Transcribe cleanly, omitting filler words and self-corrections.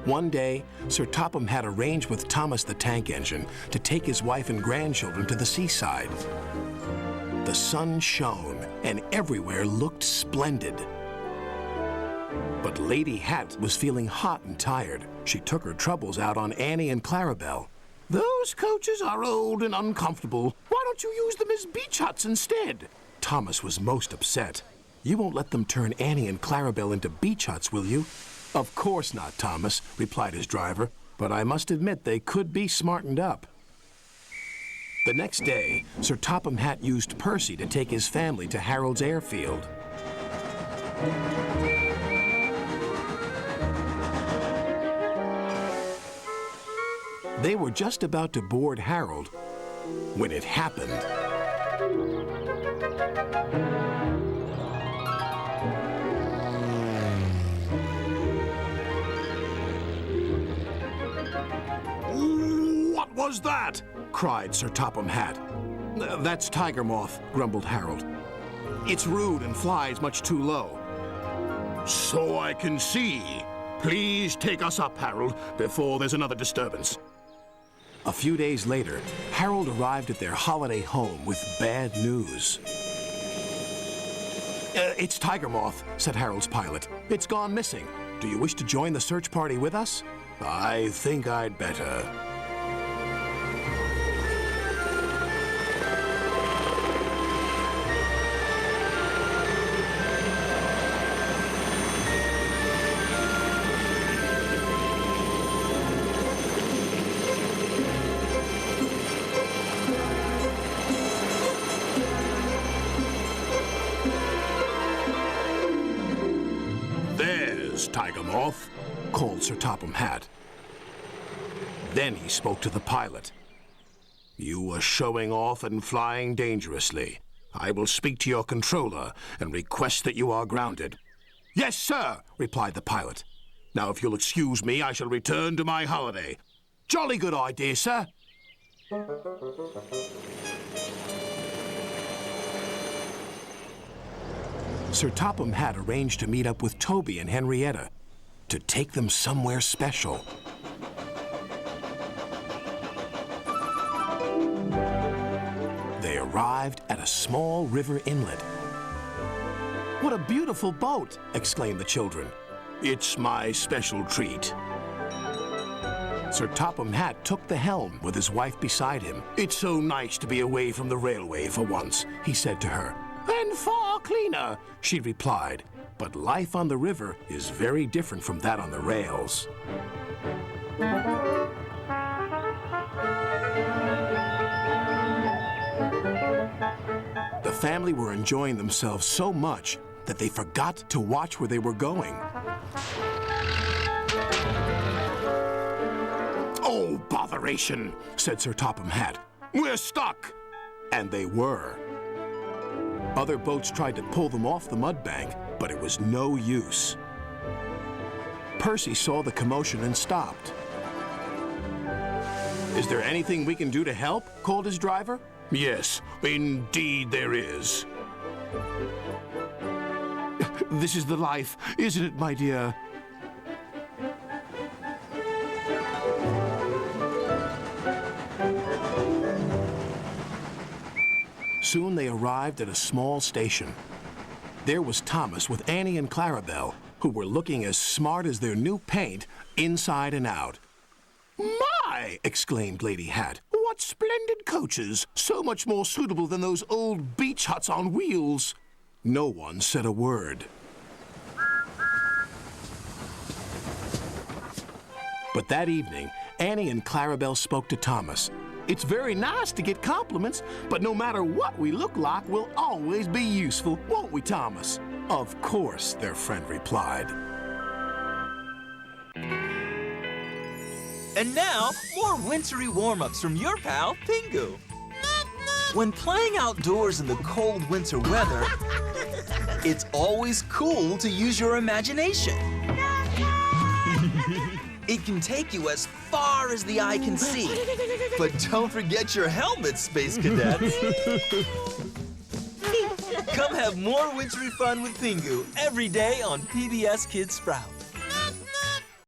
One day, Sir Topham had arranged with Thomas the Tank Engine to take his wife and grandchildren to the seaside. The sun shone, and everywhere looked splendid. But Lady Hatt was feeling hot and tired. She took her troubles out on Annie and Clarabelle. "Those coaches are old and uncomfortable. Why don't you use them as beach huts instead?" Thomas was most upset. "You won't let them turn Annie and Clarabelle into beach huts, will you?" "Of course not, Thomas," replied his driver, "but I must admit they could be smartened up." The next day, Sir Topham Hatt used Percy to take his family to Harold's airfield. They were just about to board Harold when it happened. "What was that?" cried Sir Topham Hatt. "That's tiger moth," grumbled Harold. "It's rude and flies much too low." "So I can see. Please take us up, Harold, before there's another disturbance." A few days later, Harold arrived at their holiday home with bad news. "It's tiger moth," said Harold's pilot. "It's gone missing. Do you wish to join the search party with us?" "I think I'd better." "There's Tiger Moth," called Sir Topham Hatt. Then he spoke to the pilot. "You were showing off and flying dangerously. I will speak to your controller and request that you are grounded." "Yes, sir," replied the pilot. "Now, if you'll excuse me, I shall return to my holiday." "Jolly good idea, sir." Sir Topham Hatt arranged to meet up with Toby and Henrietta to take them somewhere special. They arrived at a small river inlet. "What a beautiful boat!" exclaimed the children. "It's my special treat." Sir Topham Hatt took the helm with his wife beside him. "It's so nice to be away from the railway for once," he said to her. "And far cleaner," she replied. But life on the river is very different from that on the rails. The family were enjoying themselves so much that they forgot to watch where they were going. "Oh, botheration," said Sir Topham Hatt. "We're stuck." And they were. Other boats tried to pull them off the mud bank, but it was no use. Percy saw the commotion and stopped. "Is there anything we can do to help?" called his driver. "Yes, indeed there is." "This is the life, isn't it, my dear?" Soon they arrived at a small station. There was Thomas with Annie and Clarabelle, who were looking as smart as their new paint, inside and out. "My!" exclaimed Lady Hatt. "What splendid coaches! So much more suitable than those old beach huts on wheels." No one said a word. But that evening, Annie and Clarabelle spoke to Thomas. "It's very nice to get compliments, but no matter what we look like, we'll always be useful, won't we, Thomas?" "Of course," their friend replied. And now, more wintry warm-ups from your pal, Pingu. When playing outdoors in the cold winter weather, it's always cool to use your imagination. It can take you as far as the eye can see. But don't forget your helmet, Space Cadets. Come have more wintry fun with Pingu every day on PBS Kids Sprout.